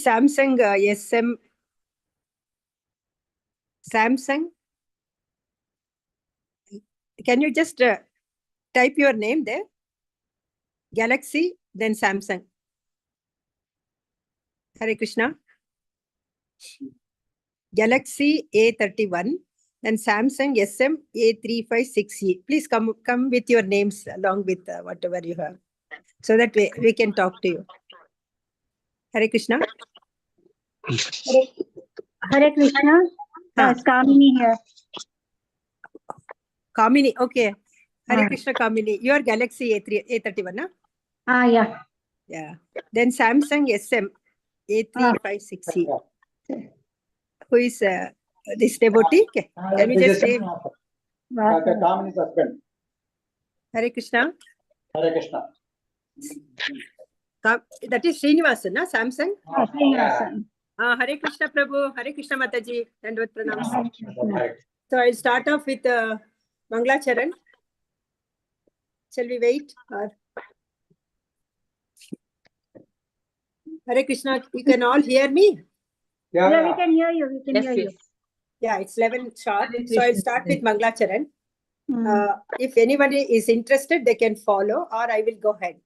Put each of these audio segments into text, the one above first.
Samsung Samsung. Can you just type your name there? Galaxy, then Samsung. Hare Krishna. Galaxy A31, then Samsung SM A356E. Please come with your names along with whatever you have, so that we can talk to you. Hare Krishna. Hare Krishna. It's Kamini here. Kamini, okay. Hare Krishna Kamini. You are Galaxy A31, huh? Yeah. Yeah. Then Samsung SM A356E. Who is this devotee? Can we just say? Kamini's husband. Hare Krishna. Hare Krishna. That is Srinivasan, na? Samsung? Srinivasan. Hare Krishna Prabhu. Hare Krishna Mataji. Dandvat pranams. So I'll start off with Mangalacharan. Shall we wait? Or... Hare Krishna, you can all hear me? Yeah, we can hear you. We can hear you. Yeah, it's 11 sharp. So I'll start with Mangalacharan. If anybody is interested, they can follow, or I will go ahead.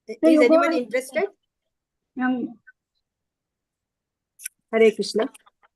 Is anyone interested? Hare Krishna.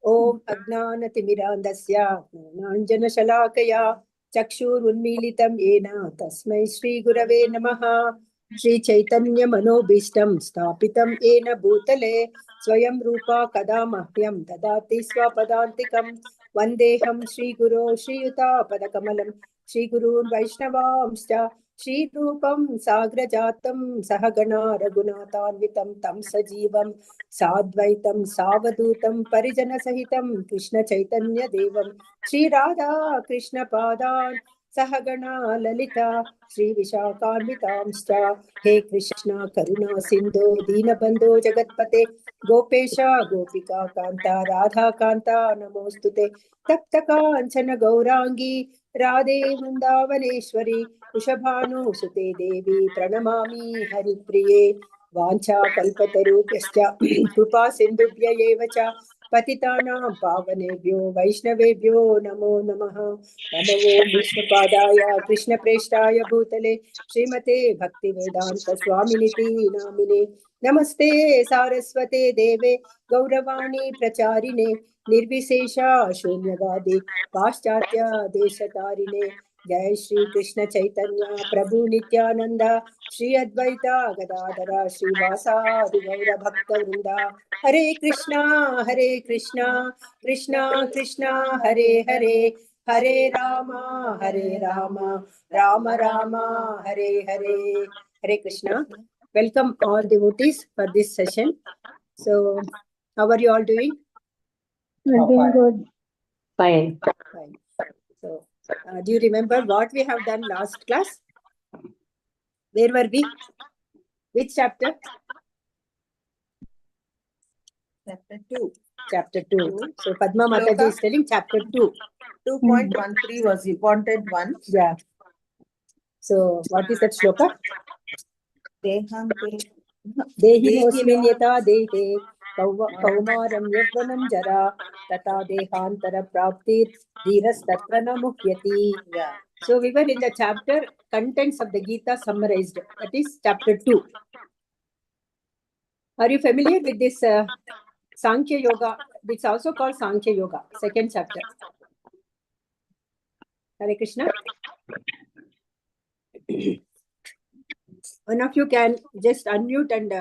Om Agnana Timirandasya Nanjana Shalakaya Chakshur Unmilitam Yena Tasmai Shri Gurave Namaha Shri Chaitanya Manobishtam Stapitam Yena Bhutale Swayam Rupa Kadamahyam Dadati Swapadantikam Vandeham Shri Guru Shri Yuta Padakamalam Shri Guru Vaishnavamscha Shri Rupam Sagrajatam Sahagana Raghunathanvitam Tam Sajivam Sadvaitam Savadutam Parijana Sahitam Krishna Chaitanya Devam Shri Radha Krishna Padan Sahagana Lalita Shri Vishakhanvitamscha He Krishna Karuna Sindhu Dinabandho Jagatpate Gopesha Gopika Kanta Radha Kanta Namostute Taptaka Anchana Gaurangi Radhe Vrindavaneshwari Ushabhanu Sute Devi Pranamami Haripriye Vancha Kalpatarupyascha Krupa Sindhubhya Yevacha Patitanam Pavanebhyo Vaishnavebhyo Namo Namaha Namo Vishnupadaya Krishna Preshtaya Bhutale Srimate Bhakti Vedanta Swaminiti Namine Namaste Saraswate Deve Gauravani Pracharine Nirvisesha Shunyavadi Paschatya Deshatarine Jai Shri Krishna Chaitanya Prabhu Nityananda Shri Advaita Gadadara Shri Vasadi Gaura Bhakta Vrinda Hare Krishna Krishna Krishna Hare Hare Hare Rama Rama Rama Hare Hare. Hare Krishna. Welcome all devotees for this session. So, how are you all doing? We're doing good. Fine. So, do you remember what we have done last class? Where were we? Which chapter? Chapter 2. Chapter 2. So, Padma Mataji is telling chapter 2. 2.13 was the important one. Yeah. So, what is that shloka? Dehi nosmin yata dehe kaumaram yavvanam jara tata dehantara praptir dhiras tatra namuhyati. Yeah. So we were in the chapter contents of the Gita summarized. That is chapter 2. Are you familiar with this Sankhya Yoga? It's also called Sankhya Yoga, second chapter. Hare Krishna. One of you can just unmute and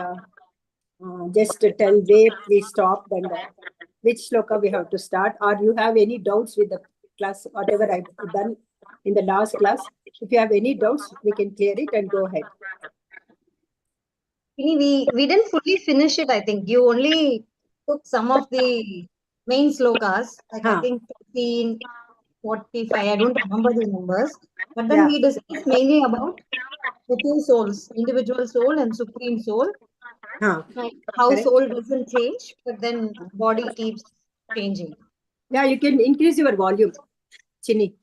just tell where we stopped and which shloka we have to start, or you have any doubts with the class, whatever I've done in the last class. If you have any doubts, we can clear it and go ahead. We didn't fully finish it, I think. You only took some of the main slokas, like I think 15, 45, I don't remember the numbers. But then we discussed mainly about the two souls, individual soul and supreme soul. Like how soul doesn't change, but then body keeps changing. Yeah, you can increase your volume, Chini.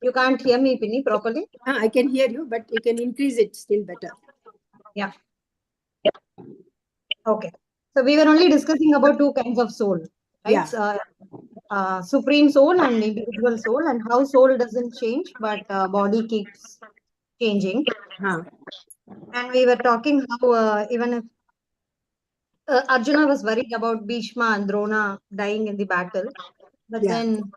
You can't hear me, Pinny, properly? I can hear you, but you can increase it still better. Yeah. Okay. So we were only discussing about two kinds of soul, right? Yeah. Supreme soul and individual soul, and how soul doesn't change, but body keeps changing. Huh. And we were talking how even if Arjuna was worried about Bhishma and Drona dying in the battle, but Yeah. then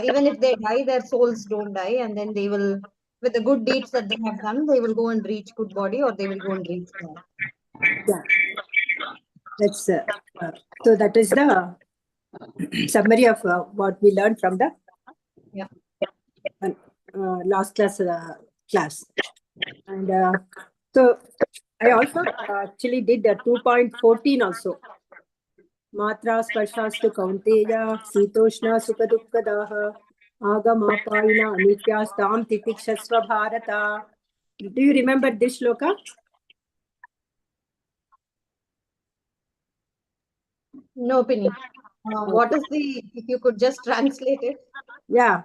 even if they die, their souls don't die, and then they will, with the good deeds that they have done, they will go and reach good body, or they will go and reach God. Yeah. That's so that is the summary of what we learned from the Yeah. last class. And so I also actually did 2.14 also. Matra sparshaastu kaunteya sitoshna sukhadukkadaha agamapaina anityastam titikshasva bharata. Do you remember this shloka? No, Pinny. What is the, if you could just translate it? Yeah.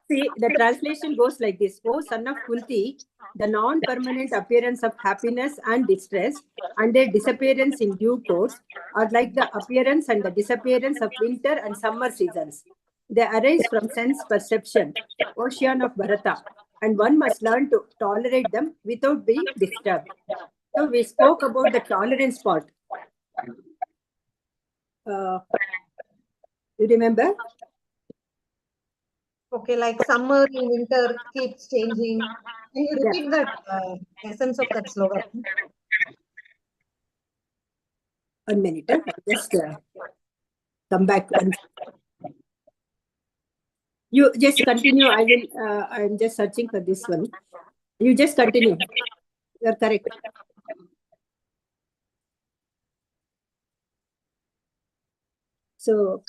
See, the translation goes like this. O son of Kunti, the non-permanent appearance of happiness and distress and their disappearance in due course are like the appearance and the disappearance of winter and summer seasons. They arise from sense perception, ocean of Bharata, and one must learn to tolerate them without being disturbed. So we spoke about the tolerance part. You remember? Okay, like summer and winter keeps changing. Can you Yeah. repeat that essence of that slogan? 1 minute. Just come back. You just continue. I will. I'm just searching for this one. You just continue. You're correct. So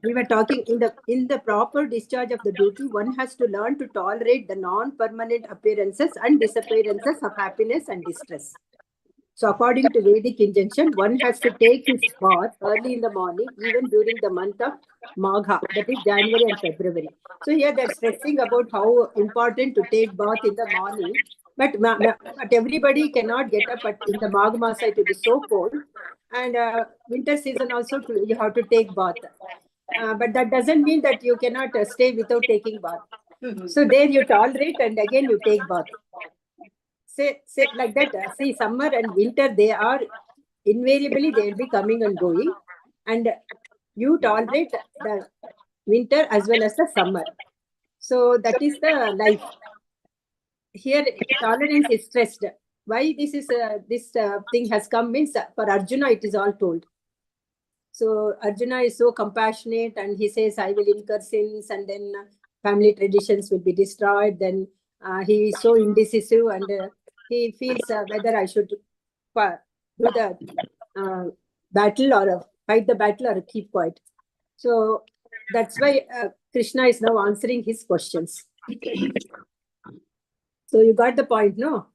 we were talking in the proper discharge of the duty, one has to learn to tolerate the non-permanent appearances and disappearances of happiness and distress. So according to Vedic injunction, one has to take his bath early in the morning, even during the month of Magha, that is January and February. So here they're stressing about how important to take bath in the morning. But everybody cannot get up in the Magh Masa, it will be so cold. And winter season also, you have to take bath. But that doesn't mean that you cannot stay without taking bath. So there you tolerate and again you take bath. Say like that. See, summer and winter, they are invariably they will be coming and going, and you tolerate the winter as well as the summer. So that is the life. Here, tolerance is stressed. Why this thing has come means for Arjuna it is all told. So Arjuna is so compassionate, and he says, "I will incur sins, and then family traditions will be destroyed." Then he is so indecisive, and he feels whether I should do the battle or fight the battle or keep quiet. So that's why Krishna is now answering his questions. So you got the point, no?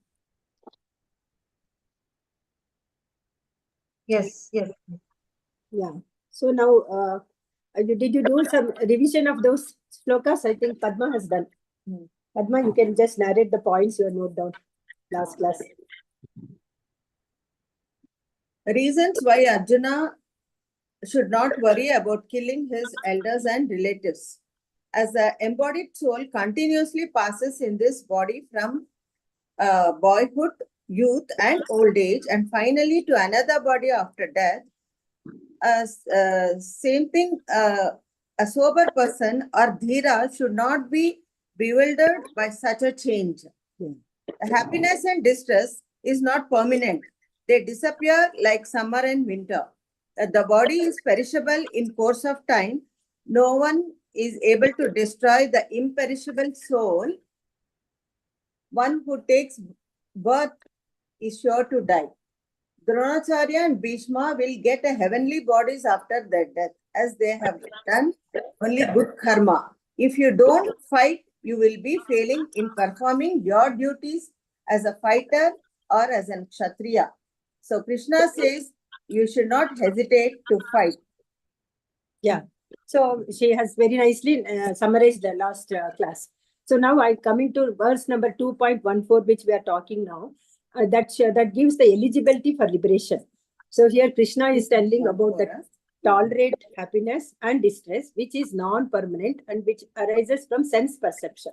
Yes, yes. Yeah. So now, did you do some revision of those shlokas? I think Padma has done. Padma, you can just narrate the points you note down last class. Reasons why Arjuna should not worry about killing his elders and relatives. As the embodied soul continuously passes in this body from boyhood, youth, and old age, and finally to another body after death, same thing, a sober person or dhira should not be bewildered by such a change. Happiness and distress is not permanent. They disappear like summer and winter. The body is perishable in course of time. No one is able to destroy the imperishable soul. One who takes birth is sure to die. Dronacharya and Bhishma will get a heavenly bodies after their death, as they have done only good karma. If you don't fight, you will be failing in performing your duties as a fighter or as a kshatriya. So Krishna says you should not hesitate to fight. Yeah. So she has very nicely summarized the last class. So now I'm coming to verse number 2.14, which we are talking now. That gives the eligibility for liberation. So here Krishna is telling about the tolerate happiness and distress, which is non-permanent and which arises from sense perception.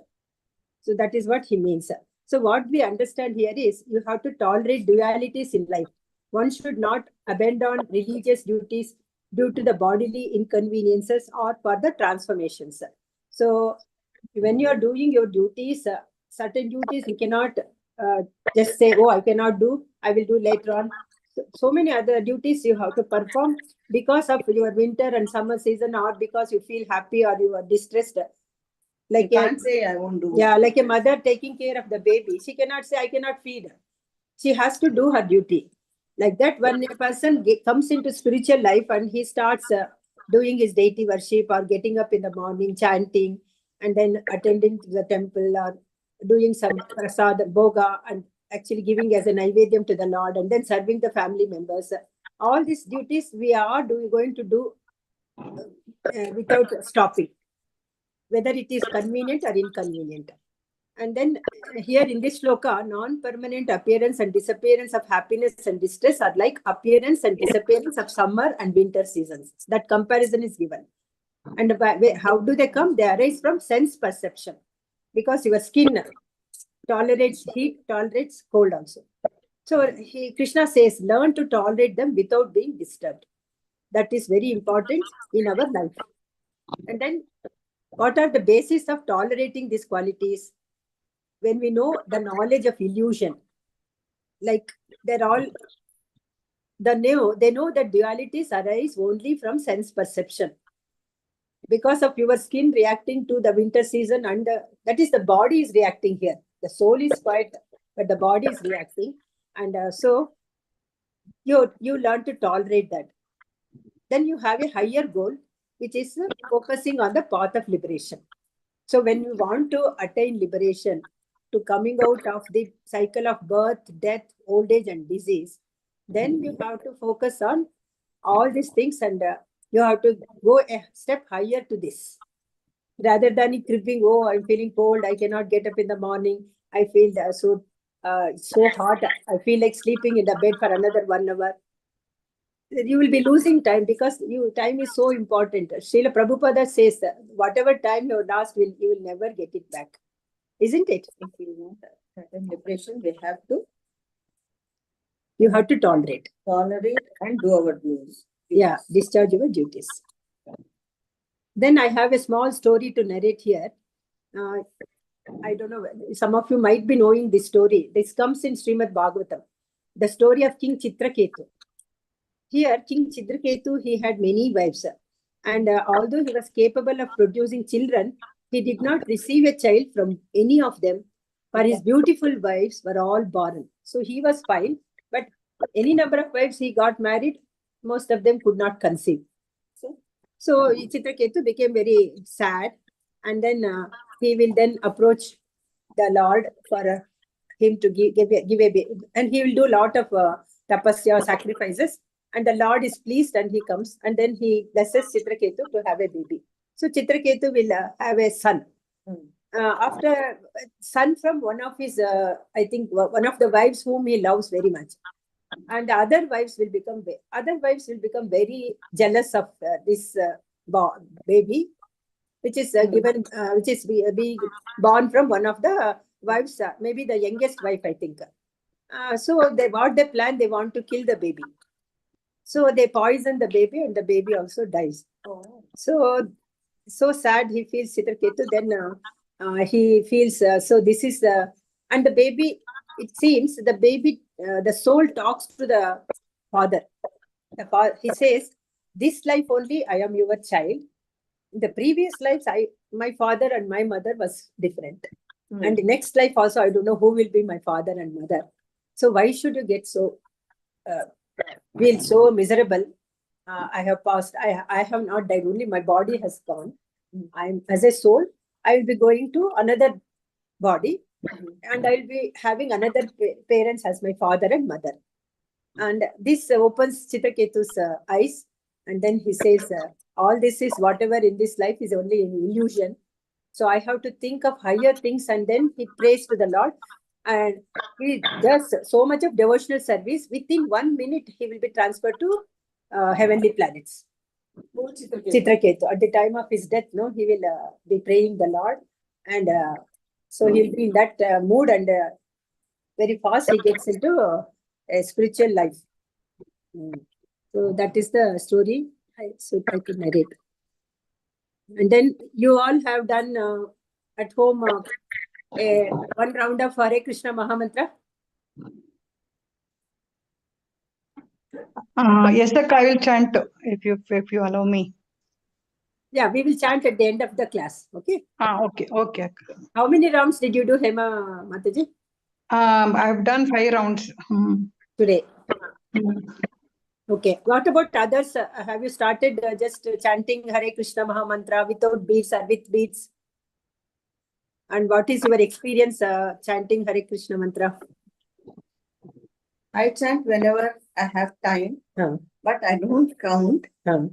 So that is what he means. So what we understand here is you have to tolerate dualities in life. One should not abandon religious duties due to the bodily inconveniences or for the transformations. So when you are doing your duties, certain duties you cannot just say, oh, I cannot do, I will do later on. So many other duties you have to perform because of your winter and summer season, or because you feel happy or you are distressed. You can't say I won't do. Yeah, like a mother taking care of the baby. She cannot say, I cannot feed her. She has to do her duty. Like that, when a person comes into spiritual life and he starts doing his deity worship or getting up in the morning, chanting, and then attending to the temple or doing some prasad, boga, and actually giving as a naivedyam to the Lord, and then serving the family members. All these duties we are going to do without stopping, whether it is convenient or inconvenient. And then here in this shloka, non-permanent appearance and disappearance of happiness and distress are like appearance and disappearance of summer and winter seasons. That comparison is given. And how do they come? They arise from sense perception, because your skin tolerates heat, tolerates cold also. So Krishna says, learn to tolerate them without being disturbed. That is very important in our life. And then what are the basis of tolerating these qualities? When we know the knowledge of illusion, like they're all, they know that dualities arise only from sense perception. Because of your skin reacting to the winter season, and that is the body is reacting here. The soul is quiet, but the body is reacting. And so you learn to tolerate that. Then you have a higher goal, which is focusing on the path of liberation. So when you want to attain liberation, to coming out of the cycle of birth, death, old age, and disease, then you have to focus on all these things, and you have to go a step higher to this. Rather than cribbing, oh, I'm feeling cold, I cannot get up in the morning, I feel so hot, I feel like sleeping in the bed for another 1 hour. You will be losing time, because time is so important. Srila Prabhupada says that whatever time you lost, you will never get it back. Isn't it? If you want certain liberation, you have to tolerate And do our duties. Yeah, discharge your duties. Then I have a small story to narrate here. I don't know, some of you might be knowing this story. This comes in Srimad Bhagavatam. The story of King Chitraketu. Here, King Chitraketu, he had many wives. And although he was capable of producing children, he did not receive a child from any of them, for his beautiful wives were all barren. So he was fine, but any number of wives he got married, most of them could not conceive. So Chitraketu became very sad, and then he will then approach the Lord for him to give a baby, and he will do a lot of tapasya, sacrifices, and the Lord is pleased, and he comes, and then he blesses Chitraketu to have a baby. So Chitraketu will have a son. After son from one of his, I think one of the wives whom he loves very much, and the other wives will become very jealous of this baby, which is given, which is being born from one of the wives, maybe the youngest wife, I think. So what they plan, they want to kill the baby. So they poison the baby, and the baby also dies. So sad he feels, Chitraketu. Then he feels, so this is and the baby, it seems the baby, the soul talks to the father. He says, this life only I am your child. In the previous lives, my father and my mother was different. And the next life also, I don't know who will be my father and mother. So why should you get so, feel so miserable? I have passed, I have not died, only my body has gone. I'm as a soul, I will be going to another body, and I will be having another parents as my father and mother. And this opens Chitraketu's eyes, and then he says, all this is, whatever in this life is only an illusion. So I have to think of higher things. And then he prays to the Lord, and he does so much of devotional service. Within 1 minute, he will be transferred to heavenly planets. Chitraketu. At the time of his death, no, he will be praying the Lord, and so he will be in that mood, and very fast he gets into a spiritual life. So that is the story. So I can narrate. And then you all have done at home one round of Hare Krishna Mahamantra. Yes, Akka, I will chant if you allow me. Yeah, we will chant at the end of the class. Okay. Okay, okay. Akka. How many rounds did you do, Hema Mataji, I've done 5 rounds. today? Mm. Okay. What about others? Have you started just chanting Hare Krishna Mahamantra without beats or with beats? And what is your experience chanting Hare Krishna Mantra? I chant whenever I have time, Huh. but I don't count. Huh.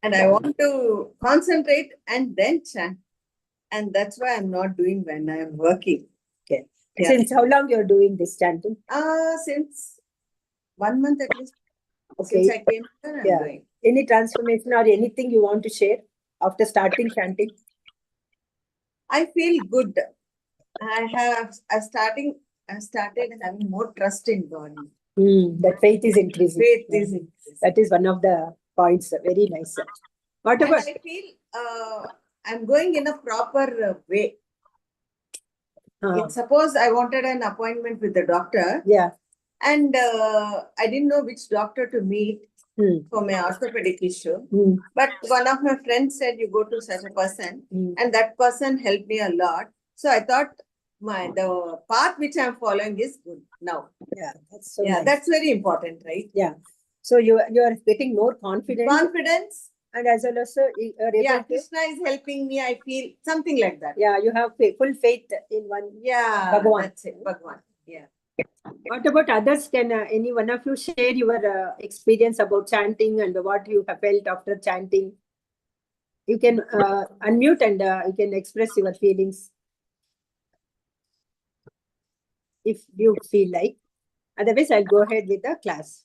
And I want to concentrate and then chant. And that's why I'm not doing when I am working. Okay. Yeah. Since how long you're doing this chanting? Since 1 month at least. Okay. Since I came here, I'm Yeah. doing. Any transformation or anything you want to share after starting chanting? I feel good. I started having more trust in God. That faith is increasing. Faith Yeah. is increasing. That is one of the points. Very nice. What And about? I feel I'm going in a proper way. Suppose I wanted an appointment with the doctor, Yeah. and I didn't know which doctor to meet for my orthopedic issue. But one of my friends said, you go to such a person, and that person helped me a lot. So I thought the path which I'm following is good now. Yeah, that's so Yeah, nice. that's very important, right? Yeah. So you are getting more confident, Confidence. and as well as you are able Yeah, to, Krishna is helping me. I feel something like that. yeah, you have full faith in one. Yeah, Bhagwan. that's it. Bhagwan. Yeah. What about others? Can any one of you share your experience about chanting and what you have felt after chanting? You can unmute and you can express your feelings if you feel like. Otherwise, I'll go ahead with the class.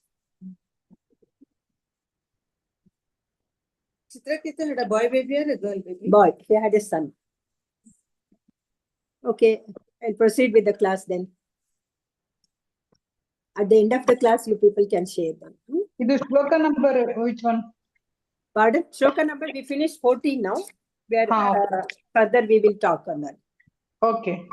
Chitraketu had a boy baby or a girl baby? Boy, he had a son. Okay, I'll proceed with the class then. At the end of the class, you people can share them. This shloka number, which one? Pardon? Shloka number, we finished 14 now. Where Okay. further we will talk on that. Okay.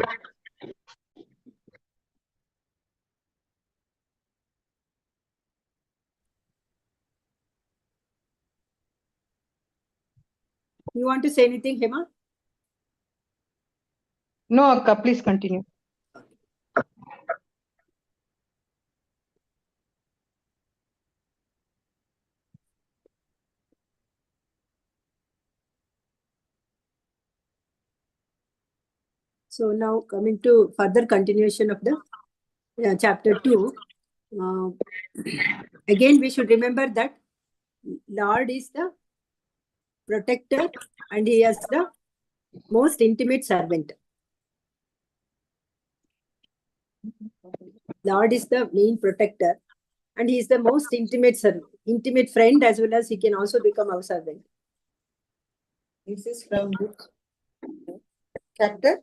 You want to say anything, Hema? No, Akka, please continue. So now coming to further continuation of the chapter 2. Again, we should remember that Lord is the protector and he is the most intimate servant. Lord is the main protector and he is the most intimate friend, as well as he can also become our servant. This is from chapter?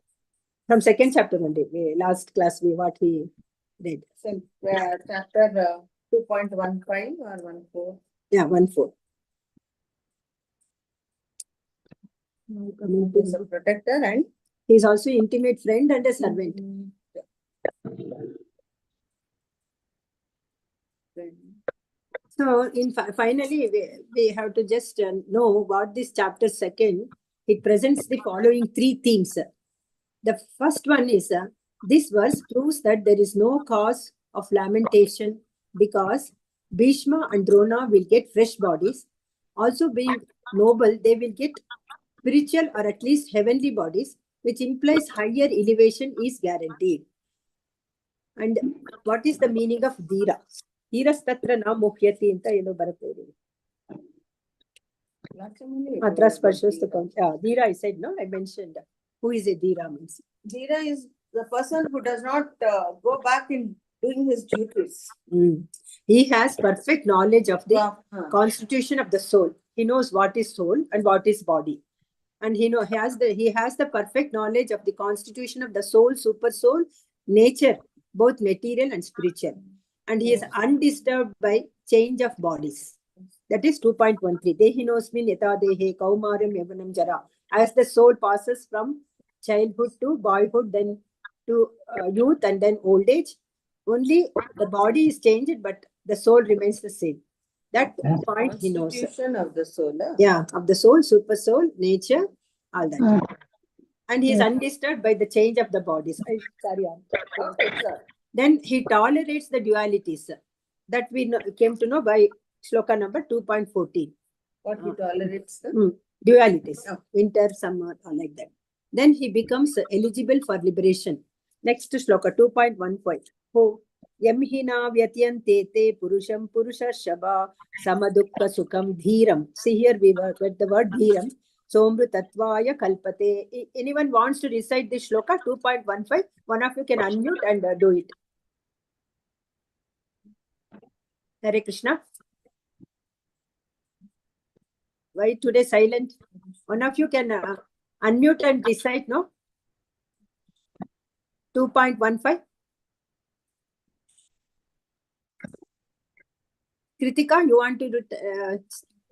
From second chapter only. Last class what we read. So, chapter 2.15 or 1.4? Yeah, 1.4. Coming He is to, a protector and he is also intimate friend and a servant. So finally, we have to just know what this chapter second. It presents the following 3 themes. The first one is this verse proves that there is no cause of lamentation because Bhishma and Drona will get fresh bodies. Also being noble, they will get spiritual or at least heavenly bodies, which implies higher elevation is guaranteed. And what is the meaning of Dhira? Dhirastatra na muhyati anta eno barathe. Matra Spashostakam. Dhira I said, no? I mentioned. Who is a Dhira means? Dhira is the person who does not go back in doing his duties. He has perfect knowledge of the Huh. constitution of the soul. He knows what is soul and what is body. And he has the perfect knowledge of the constitution of the soul, super soul, nature, both material and spiritual. And he is undisturbed by change of bodies. That is 2.13. Dehinosmin yata dehe kaumaram yavanam jara. As the soul passes from childhood to boyhood, then to youth, and then old age, only the body is changed, but the soul remains the same. That point he knows. Constitution of the soul. Yeah, of the soul, super soul, nature, all that. And he is undisturbed by the change of the bodies. Carry on. Okay, sir. Then he tolerates the dualities that we came to know by shloka number 2.14. What he tolerates the Dualities, winter, summer, or like that. Then he becomes eligible for liberation. Next shloka 2.15. Ho yamhina vyatyante te purusham purusha shaba samadukka sukham dhiram. See here we were with the word dhiram. Somrutatvaya kalpate. Anyone wants to recite this shloka 2.15? One of you can unmute and do it. Hare Krishna. Why today silent? One of you can unmute and recite, no? 2.15. Kritika, you want to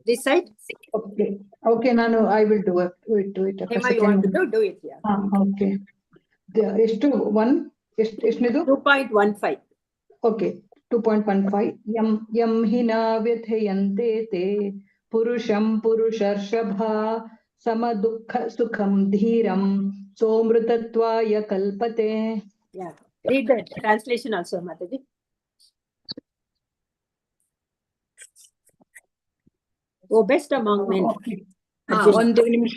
recite? Okay. Okay, Nanu, I will do it. Do it. Hema, you want to do it, yeah. Okay. ಎಷ್ಟು one ಎಷ್ಟನೇದು 2.15. Okay 2.15 M ಹಿನ ವ್ಯಥಯಂತೆ ತೇ ಪುರುಷಂ ಪುರುಷರ್ಷಭ ಸಮದುಃಖ ಸುಖಂ ಧೀರಂ ಸೋಮೃತತ್ವಾಯ ಕಲ್ಪತೆ. Yeah. Read the translation also, Mataji. Oh, best among men. ಒಂದು ನಿಮಿಷ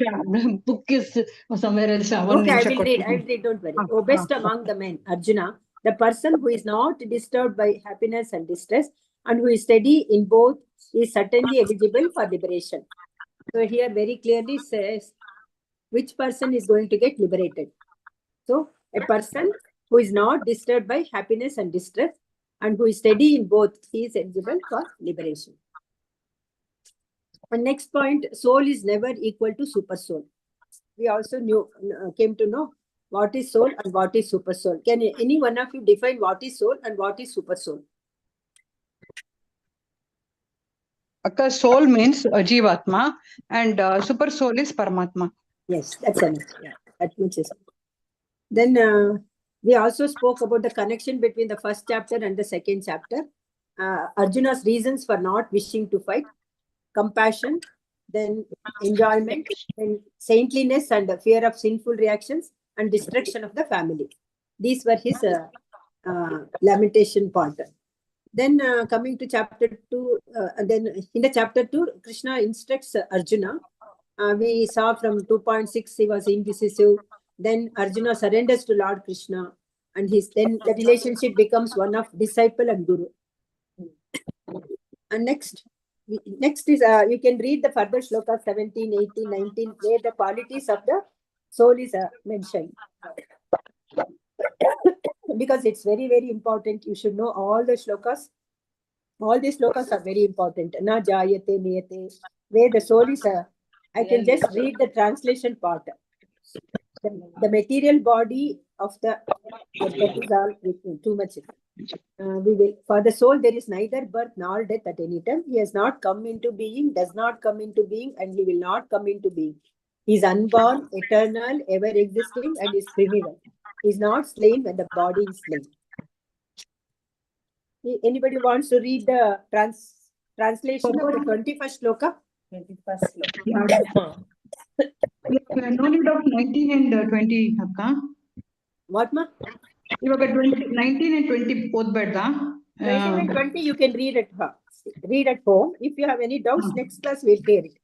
book is somewhere else. Okay, I will read, don't worry. Oh, best among the men, Arjuna, the person who is not disturbed by happiness and distress and who is steady in both is certainly eligible for liberation. So here very clearly says which person is going to get liberated. So a person who is not disturbed by happiness and distress and who is steady in both, he is eligible for liberation. And next point, soul is never equal to super soul. We also came to know what is soul and what is super soul. Can any one of you define what is soul and what is super soul? Akka, soul means Jivatma and super soul is Paramatma. Yes, that's enough. Yeah, that much is. Then we also spoke about the connection between the first chapter and the second chapter. Arjuna's reasons for not wishing to fight, compassion, then enjoyment, then saintliness and the fear of sinful reactions and destruction of the family. These were his lamentation part. Then coming to chapter 2, then in the chapter 2, Krishna instructs Arjuna. We saw from 2.6 he was indecisive. Then Arjuna surrenders to Lord Krishna, and then the relationship becomes one of disciple and guru. And next is you can read the further shloka 17, 18, 19 where the qualities of the soul is mentioned. Because it's very, very important. You should know all the shlokas. All these shlokas are very important. Na jayate miyate. Where the soul is, I can just read the translation part. The material body of that is all too much. For the soul, there is neither birth nor death at any time. He has not come into being, does not come into being, and he will not come into being. He is unborn, eternal, ever existing, and is primeval. He is not slain when the body is slain. Anybody wants to read the translation of the 21st shloka? 21st shloka. No need of 19 and 20, Akka. What, ma? ಇವಾಗ 19 and 20 ಓದ್ಬೇಡ್ದಾ 19 and 20 you can read at home. If you have any doubts, next class we'll clear it.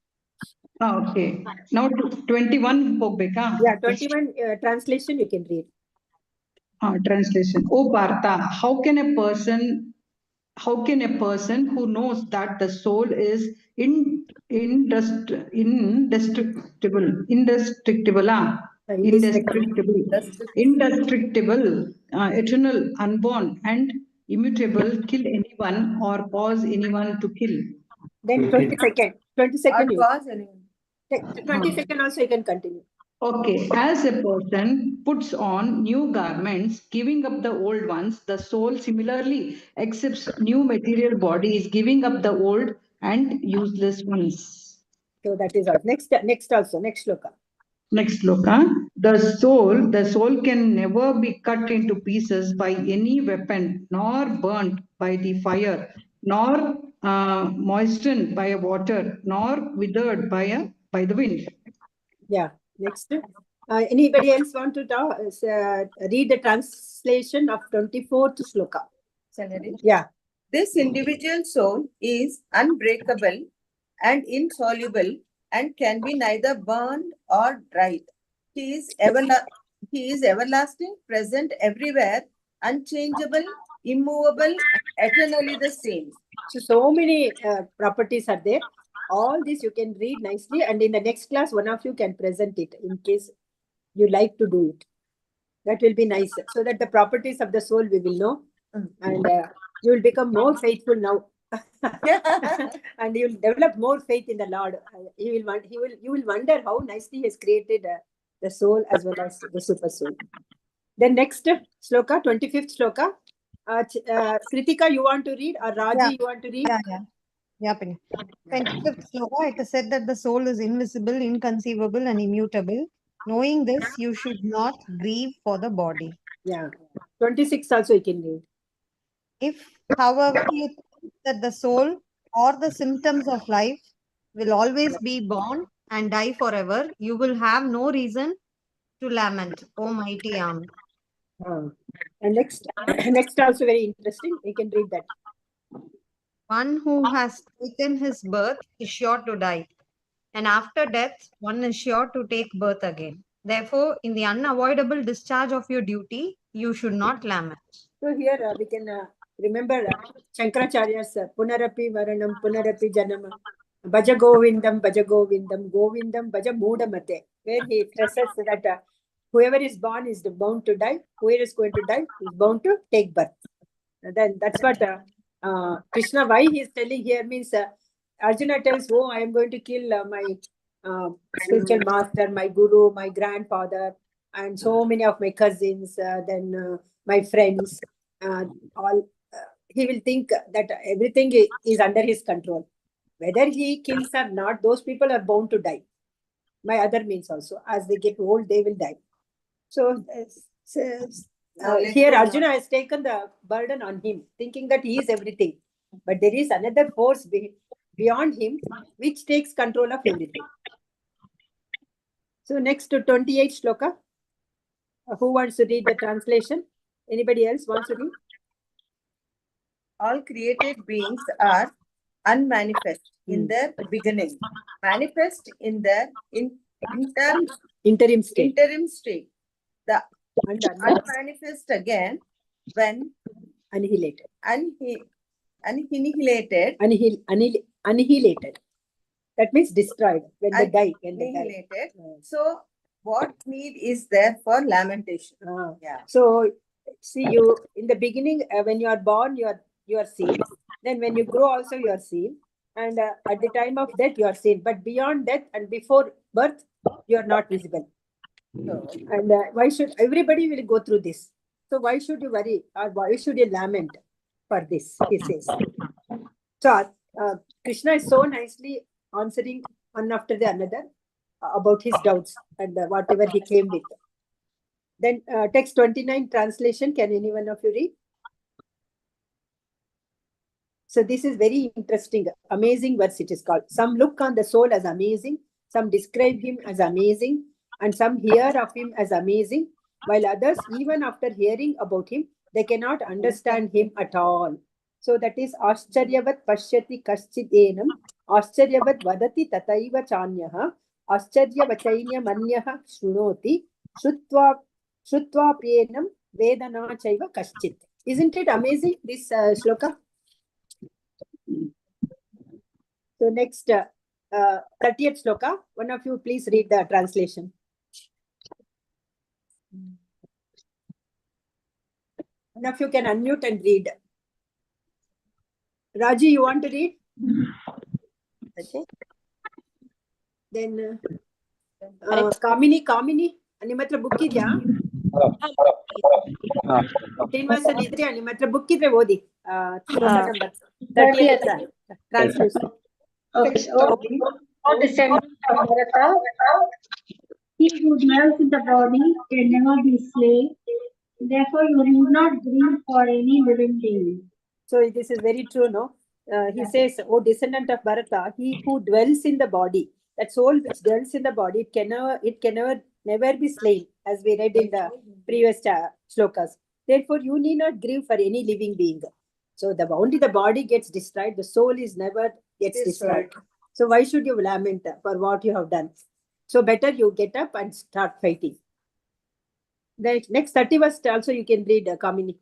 Okay. Now 21 ಹೋಗ್ಬೇಕಾ? Yeah, 21 translation you can read. Translation. Oh Partha, how can a person who knows that the soul is indestructible, indestructible, indestructible, eternal, unborn, and immutable, kill anyone or cause anyone to kill. Then 20 second. 20 second. Or cause anyone. 20 second also you can continue. Okay, as a person puts on new garments, giving up the old ones, the soul similarly accepts new material bodies, giving up the old and useless ones. So that is all. Next also. Next shloka. Next sloka. The soul can never be cut into pieces by any weapon, nor burnt by the fire, nor moistened by water, nor withered by the wind. Yeah. Next. Anybody else want to talk, read the translation of 24th shloka? Shall I read? Yeah. This individual soul is unbreakable and insoluble and can be neither burned or dried. He is everlasting, present everywhere, unchangeable, immovable, and eternally the same. So many properties are there. All this you can read nicely, and in the next class, one of you can present it in case you like to do it. That will be nice, so that the properties of the soul we will know, and you will become more faithful now, and you will develop more faith in the Lord. You will wonder how nicely He has created the soul as well as the super soul. Then next shloka, 25th shloka. Kritika, you want to read, or Raji, you want to read? Yeah, Penny. 25th sloka, it is said that the soul is invisible, inconceivable, and immutable. Knowing this, you should not grieve for the body. Yeah. 26 also you can read. If, however, you think that the soul or the symptoms of life will always be born and die forever, you will have no reason to lament, O mighty arm. And next, next also very interesting. You can read that. One who has taken his birth is sure to die, and after death, one is sure to take birth again. Therefore, in the unavoidable discharge of your duty, you should not lament. So here we can remember Shankaracharya's Punarapi Varanam, Punarapi Janama, Bhaja Govindam, Govindam, Bhaja Mudamate, where he stresses that whoever is born is bound to die, whoever is going to die is bound to take birth. And then that's what Krishna, why he is telling here means Arjuna tells, oh, I am going to kill my spiritual master, my guru, my grandfather, and so many of my cousins, then my friends, all. He will think that everything is under his control. Whether he kills or not, those people are bound to die. My other means also, as they get old, they will die. So here Arjuna has taken the burden on him, thinking that he is everything. But there is another force beyond him which takes control of everything. So next to 28 shloka. Who wants to read the translation? Anybody else wants to read? All created beings are unmanifest in their beginning, manifest in their Interim state. The unmanifest again when annihilated. Annihilated. Annihilated. That means destroyed when they die. Annihilated. So what need is there for lamentation? Yeah. So see, you in the beginning when you are born, you are seen. Then when you grow also you are seen, and at the time of death you are seen. But beyond death and before birth, you are not visible. So, and why should everybody will go through this? So why should you worry, or why should you lament for this? He says. So Krishna is so nicely answering one after the another about his doubts and whatever he came with. Then text 29 translation. Can any one of you read? So this is very interesting, amazing verse it is called. Some look on the soul as amazing, some describe him as amazing, and some hear of him as amazing, while others, even after hearing about him, they cannot understand him at all. So that is Ascharyavat Pashyati Kaschidенam, Ascharyavat Vadati Tataiva Chanyaha, Ascharya Manyaha Shrunoti, Shrutva Pienam Vedana Chaiva Kaschit. Isn't it amazing, this shloka? So next, 30th shloka. One of you please read the translation. One of you can unmute and read. Raji, you want to read? Then Kamini, ನಿಮ್ಮ ಹತ್ರ book ಇದೆಯಾ? ಶ್ರೀನಿವಾಸನ್ ಇದ್ರೆ ನಿಮ್ಮ ಹತ್ರ book ಇದ್ರೆ ಓದಿ. ಶ್ಲೋಕ number 30 ಹತ್ರ translation. Okay. O descendant of Bharata, he who dwells in the body can never be slain. Therefore, you need not grieve for any living being. So this is very true, no? He says, "O descendant of Bharata, he who dwells in the body, that soul which dwells in the body, it can never be slain, as we read in the previous shlokas. Therefore, you need not grieve for any living being. So only the body gets destroyed, the soul is never gets destroyed. So why should you lament for what you have done? So better you get up and start fighting." The next 30 verse also you can read, Kamini.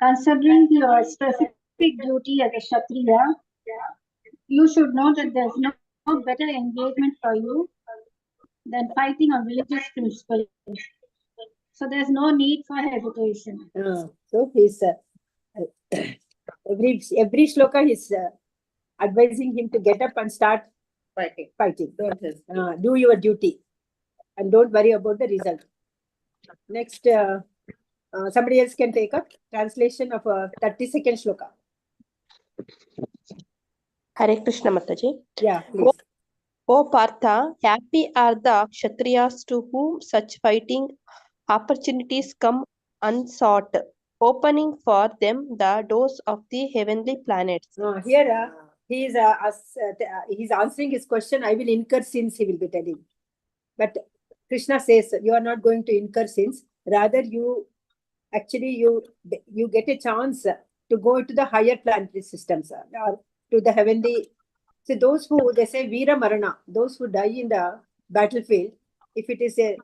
Considering your specific duty as a Kshatriya, you should know that there's no better engagement for you than fighting on religious principles. So there's no need for hesitation. So he's every shloka he's advising him to get up and start fighting. Don't hesitate. Do your duty and don't worry about the result. Next, somebody else can take up translation of 32nd shloka. Hare Krishna Mataji. Yeah, please. O Partha, happy are the Kshatriyas to whom such fighting opportunities come unsought, opening for them the doors of the heavenly planets. Here he's answering his question. I will incur sins, he will be telling. But Krishna says you are not going to incur sins. Rather, you get a chance to go to the higher planetary systems or to the heavenly. So those who, they say Veera Marana, those who die in the battlefield, if it is a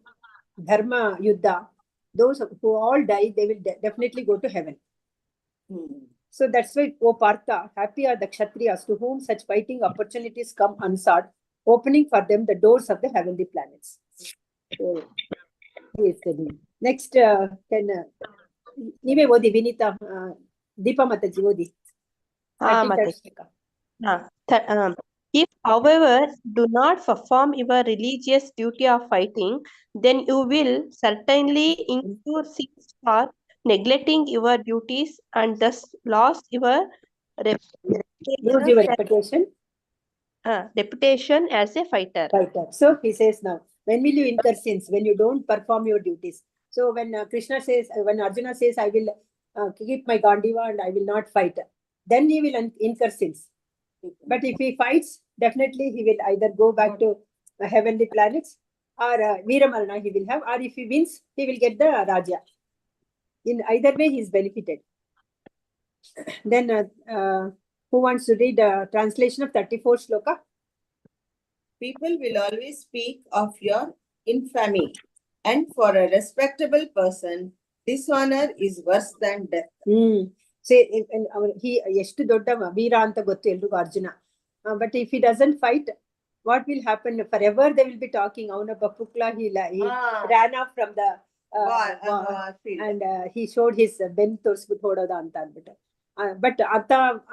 Dharma Yuddha, those who all die, they will definitely go to heaven. So that's why, O Partha, happy are the Kshatriyas to whom such fighting opportunities come unsought, opening for them the doors of the heavenly planets. So, he is telling. Next, Nive Odi, Vinita, Deepa Mataji Odi. Mataji. If, however, do not perform your religious duty of fighting, then you will certainly incur sins for neglecting your duties and thus lose your reputation as a fighter. So he says now, when will you incur sins? When you don't perform your duties. So when Krishna says, when Arjuna says, I will keep my Gandiva and I will not fight, then he will incur sins. But if he fights, definitely he will either go back to heavenly planets or Veeramarana he will have, or if he wins, he will get the Raja. In either way, he is benefited. Then who wants to read the translation of 34th shloka? People will always speak of your infamy, and for a respectable person, dishonor is worse than death. He ಎಷ್ಟು ದೊಡ್ಡ ವೀರ ಅಂತ ಗೊತ್ತು ಎಲ್ರಿಗೂ Arjuna. But if he doesn't fight, what will happen? Forever they will be talking. ಅವನೊಬ್ಬ ಪುಕ್ಲ, he ran off from the war and he showed his ಬೆನ್ ತೋರಿಸ್ಬಿಟ್ಟು ಹೊಡೋದ ಅಂತ ಅಂದ್ಬಿಟ್ಟು. But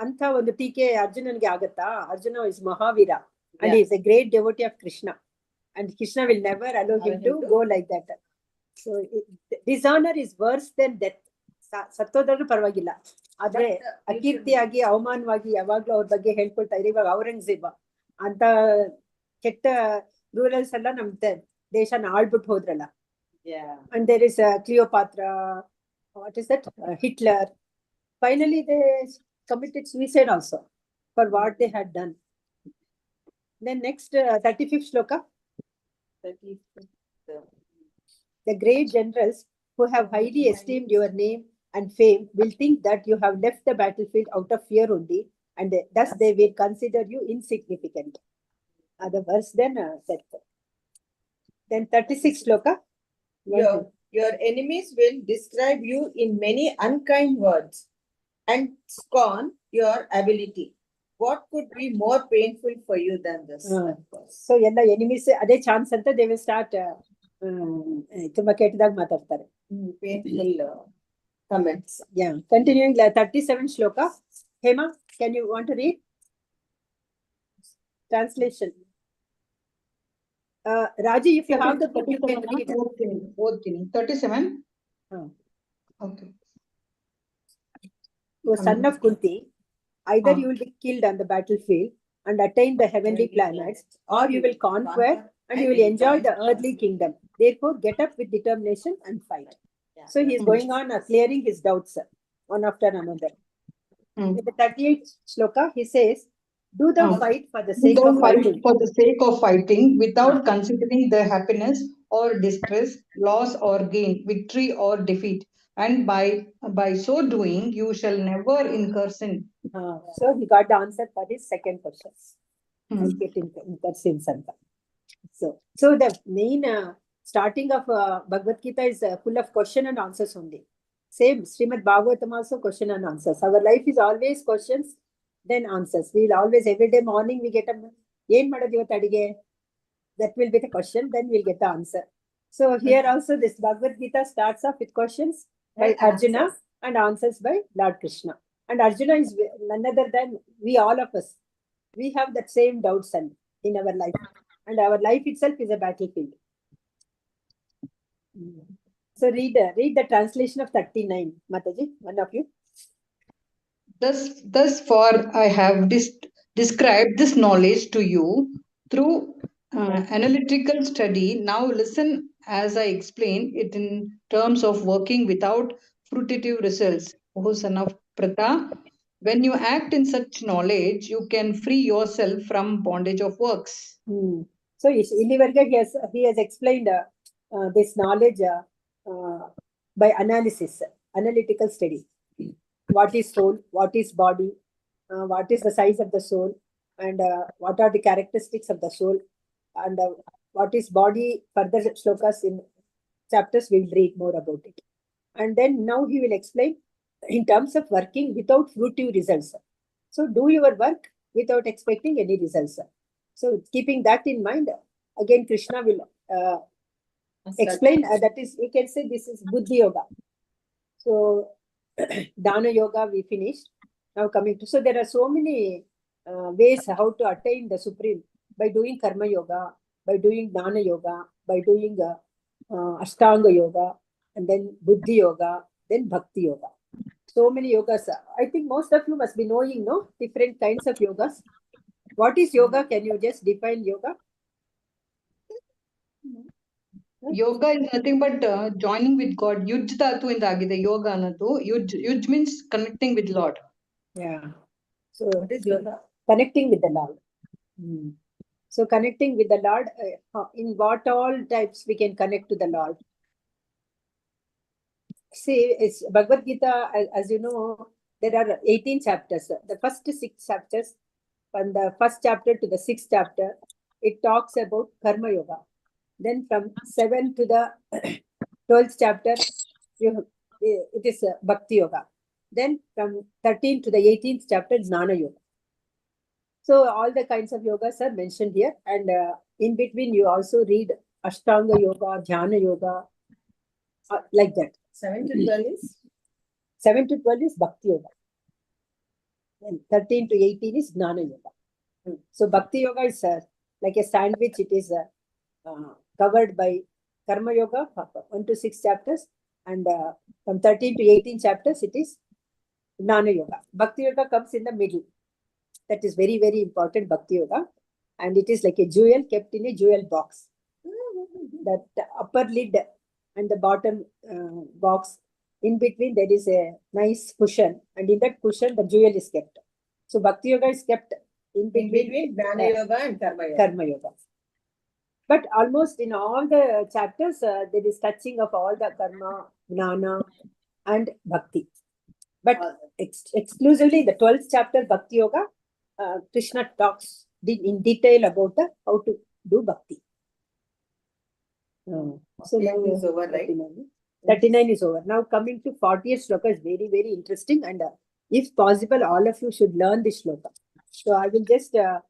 ಅಂತ ಒಂದು ಟೀಕೆ ಅರ್ಜುನನ್ಗೆ ಆಗತ್ತಾ? Arjuna is Mahavir and he is a great devotee of Krishna, and Krishna will never allow him to go like that. So dishonor is worse than death. ಸತ್ತೋದ್ರೂ ಪರವಾಗಿಲ್ಲ, ಆದ್ರೆ ಅಕೀರ್ತಿಯಾಗಿ ಅವಮಾನವಾಗಿ ಯಾವಾಗ್ಲೂ ಅವ್ರ ಬಗ್ಗೆ ಹೇಳ್ಕೊಳ್ತಾ ಇದ್ರೆ, ಇವಾಗ ಔರಂಗಜೇಬ ಅಂತ ಕೆಟ್ಟ ರೂಲರ್ಸ್ ಎಲ್ಲ ನಮ್ ದೇಶನ ಆಳ್ಬಿಟ್ಟು ಹೋದ್ರಲ್ಲ. And there is Cleopatra, what is that, Hitler. Finally they committed suicide also for what they had done. Then next 35th shloka. The great generals who have highly esteemed your name and fame will think that you have left the battlefield out of fear only, and thus they will consider you insignificant. The verse then said. Then 36th shloka. Your enemies will describe you in many unkind words and scorn your ability. What could be more painful for you than this? So, yella enemies, ade chance anta they will start ತುಂಬಾ ಕೆಟ್ಟದಾಗಿ ಮಾತಾಡ್ತಾರೆ. Painful comments. Yeah, continuing 37 shloka. Hema, can you want to read? Translation. Raji, if you have the book, you can read. ಓದ್ತೀನಿ 37. Okay. O son of Kunti, either you will be killed on the battlefield and attain the heavenly planets, or you will conquer and you will enjoy the earthly kingdom. Therefore, get up with determination and fight. So he is going on clearing his doubts, one after another. In the 38th shloka, he says, do thou fight for the sake Don't of fight fighting. for the sake of fighting without considering the happiness or distress, loss or gain, victory or defeat. And by so doing, you shall never incur sin. So he got the answer for his second question. I'll get incur sin sometime. So the main starting of Bhagavad Gita is full of question and answers only. Same Srimad Bhagavatam also question and answers. Our life is always questions, then answers. We'll always, every day morning we get a, "Yen madadi ivattu adige?" That will be the question, then we'll get the answer. So here also this Bhagavad Gita starts off with questions by Arjuna and answers by Lord Krishna. And Arjuna is none other than we, all of us. We have that same doubts in our life. And our life itself is a battlefield. So read the translation of 39, Mataji, one of you. Thus far, I have described this knowledge to you through analytical study. Now listen as I explain it in terms of working without fruitive results. O son of Pratha, when you act in such knowledge, you can free yourself from bondage of works. So he has explained this knowledge by analytical study. What is soul? What is body? What is the size of the soul? And what are the characteristics of the soul? And what is body? Further shlokas in chapters we'll read more about it. And then now he will explain in terms of working without fruitive results. So do your work without expecting any results. So keeping that in mind, again Krishna will explain that is, you can say this is Buddhi Yoga. So Dana Yoga we finished. Now coming to, so there are so many ways how to attain the Supreme, by doing Karma Yoga, by doing Dana Yoga, by doing Ashtanga Yoga, and then Buddhi Yoga, then Bhakti Yoga. So many yogas. I think most of you must be knowing, no? Different kinds of yogas. What is yoga? Can you just define yoga? Yoga is nothing but joining with God. Yuj dhatu indagide yoga anadu. Yuj means connecting with Lord. Yeah. So what is yoga? Connecting with the Lord. So connecting with the Lord, in what all types we can connect to the Lord? See, it's Bhagavad Gita, as you know, there are 18 chapters. The first 6 chapters, from the first chapter to the 6th chapter, it talks about Karma Yoga. Then from 7 to the 12th chapter, it is Bhakti Yoga. Then from 13 to the 18th chapter, Jnana Yoga. So all the kinds of yogas are mentioned here. And in between, you also read Ashtanga Yoga, Dhyana Yoga, like that. 7 to 12 is Bhakti Yoga. And 13 to 18 is Jnana Yoga. So Bhakti Yoga is like a sandwich. It is covered by Karma Yoga, 1 to 6 chapters. And from 13 to 18 chapters, it is Jnana Yoga. Bhakti Yoga comes in the middle. That is very, very important, Bhakti Yoga. And it is like a jewel kept in a jewel box. That upper lid and the bottom box, in between there is a nice cushion, and in that cushion the jewel is kept. So Bhakti Yoga is kept in between Jnana Yoga and Karma Yoga. But almost in all the chapters, there is touching of all the Karma, Jnana, and Bhakti. But exclusively the 12th chapter, Bhakti Yoga, Krishna talks in detail about how to do Bhakti. So now is over, right? 39 is over. Now coming to 40th shloka is very, very interesting, and if possible, all of you should learn this shloka. So I will just tell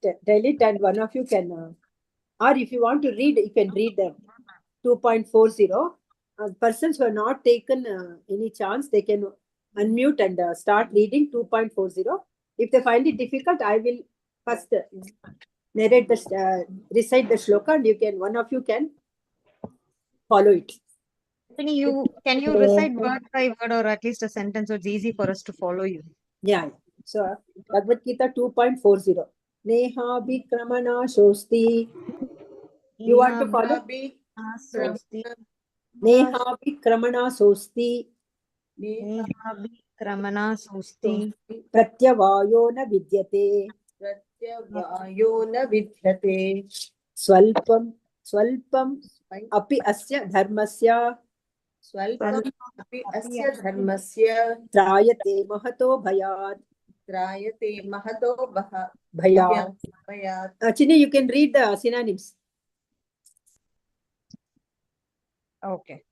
it, and one of you can, or if you want to read, you can read them. 2.40. Persons who have not taken any chance, they can unmute and start reading 2.40. If they find it difficult, I will first narrate the recite the shloka, and one of you can follow it. Can you recite word by word or at least a sentence so it's easy for us to follow you? Yeah. So Bhagavad Gita 2.40. Neha Vikramana Shosti. You want to follow? Neha Vikramana Shosti. Kramana Sosti. Pratyavayo na vidyate. Pratyavayo na vidyate. Swalpam api asya dharmasya. Swalpam api asya dharmasya. Trayate mahato bhayat. Trayate mahato Bhayat. bhayat. Chini, you can read the synonyms. Okay.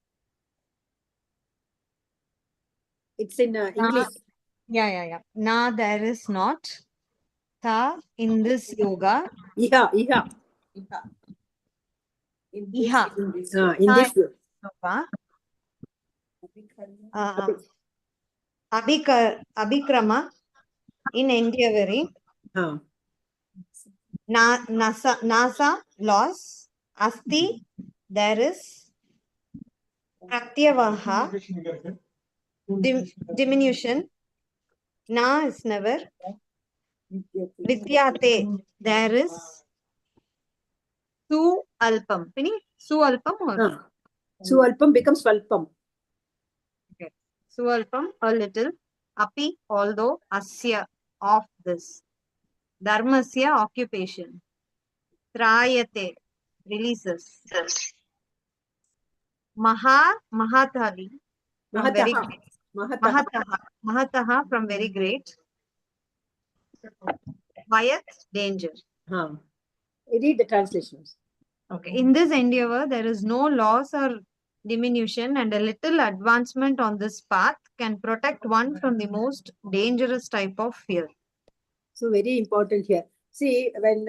It's in English. Yeah. Na, there is not. Tha, in this yoga. Iha. In Iha. this In this. Yoga. Abhikrama in endeavoring. Nasa, loss. Asti, there is. Pratyavaha, diminution. Na is never. Vidyate, there is. Su alpam. Su alpam or? Swalpam becomes Swalpam. Okay. Su alpam, a little. Api, although. Asya, of this. Dharmasya, occupation. Trayate, releases. Mahatali, from very great. Mahataha, from very great. Vayat, danger. Read the translations. Okay. In this endeavor, there is no loss or diminution, and a little advancement on this path can protect one from the most dangerous type of fear. So very important here. See, when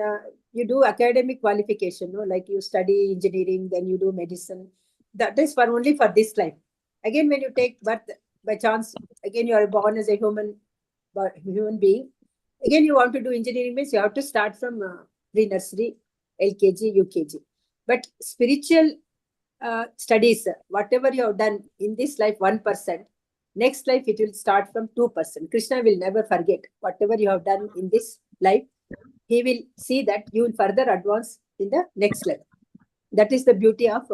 you do academic qualification, like you study engineering, then you do medicine, that is only for this life. Again, when you take birth by chance, again you are born as a human being. Again, you want to do engineering means you have to start from pre-nursery, LKG, UKG. But spiritual studies, whatever you have done in this life, 1%, next life it will start from 2%. Krishna will never forget whatever you have done in this life. He will see that you will further advance in the next life. That is the beauty of